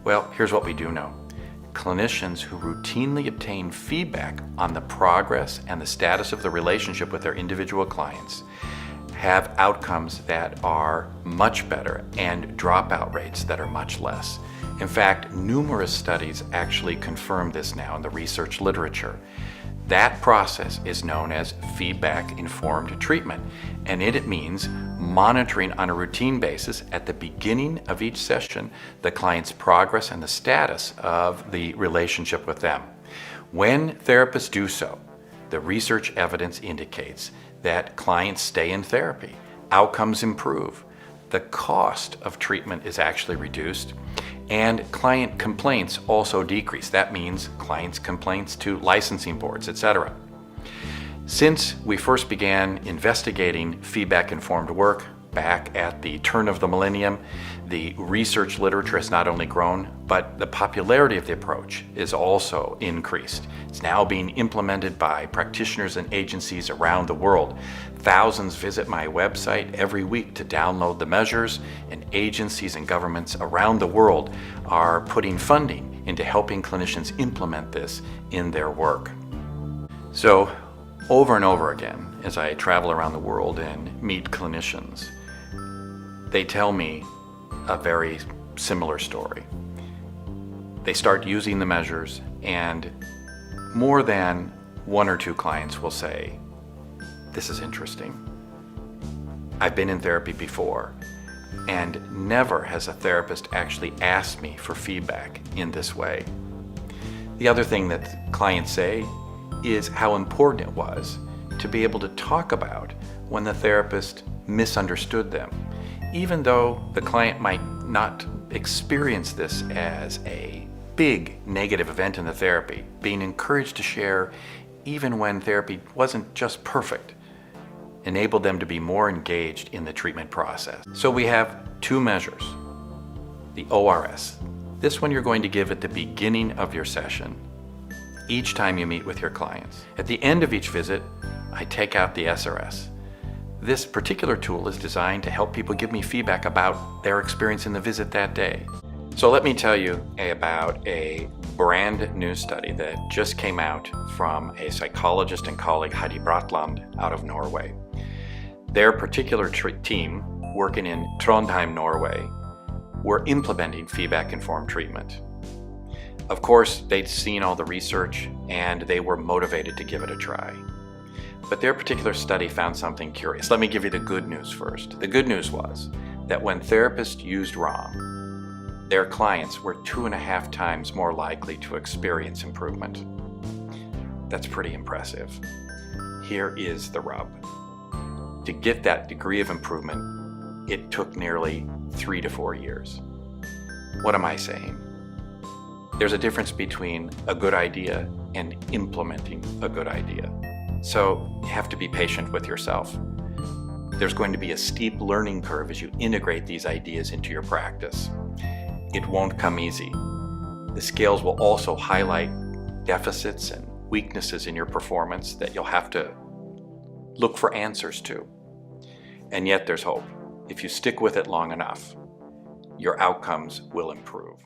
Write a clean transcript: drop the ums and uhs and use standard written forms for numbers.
Well, here's what we do know. Clinicians who routinely obtain feedback on the progress and the status of the relationship with their individual clients have outcomes that are much better and dropout rates that are much less. In fact, numerous studies actually confirm this now in the research literature. That process is known as feedback-informed treatment, and it means monitoring on a routine basis at the beginning of each session the client's progress and the status of the relationship with them. When therapists do so, the research evidence indicates that clients stay in therapy, outcomes improve, the cost of treatment is actually reduced, and client complaints also decrease. That means clients' complaints to licensing boards, etc. Since we first began investigating feedback-informed work back at the turn of the millennium, the research literature has not only grown, but the popularity of the approach is also increased. It's now being implemented by practitioners and agencies around the world. Thousands visit my website every week to download the measures, and agencies and governments around the world are putting funding into helping clinicians implement this in their work. So, over and over again, as I travel around the world and meet clinicians, they tell me a very similar story. They start using the measures, and more than one or two clients will say, "This is interesting. I've been in therapy before, and never has a therapist actually asked me for feedback in this way." The other thing that clients say is how important it was to be able to talk about when the therapist misunderstood them. Even though the client might not experience this as a big negative event in the therapy, being encouraged to share even when therapy wasn't just perfect enabled them to be more engaged in the treatment process. So we have two measures. The ORS. This one you're going to give at the beginning of your session, each time you meet with your clients. At the end of each visit, I take out the SRS. This particular tool is designed to help people give me feedback about their experience in the visit that day. So let me tell you about a brand new study that just came out from a psychologist and colleague, Heidi Bratland, out of Norway. Their particular team, working in Trondheim, Norway, were implementing feedback-informed treatment. Of course, they'd seen all the research and they were motivated to give it a try. But their particular study found something curious. Let me give you the good news first. The good news was that when therapists used wrong, their clients were 2.5 times more likely to experience improvement. That's pretty impressive. Here is the rub. To get that degree of improvement, it took nearly 3 to 4 years. What am I saying? There's a difference between a good idea and implementing a good idea. So you have to be patient with yourself. There's going to be a steep learning curve as you integrate these ideas into your practice. It won't come easy. The scales will also highlight deficits and weaknesses in your performance that you'll have to look for answers to. And yet there's hope. If you stick with it long enough, your outcomes will improve.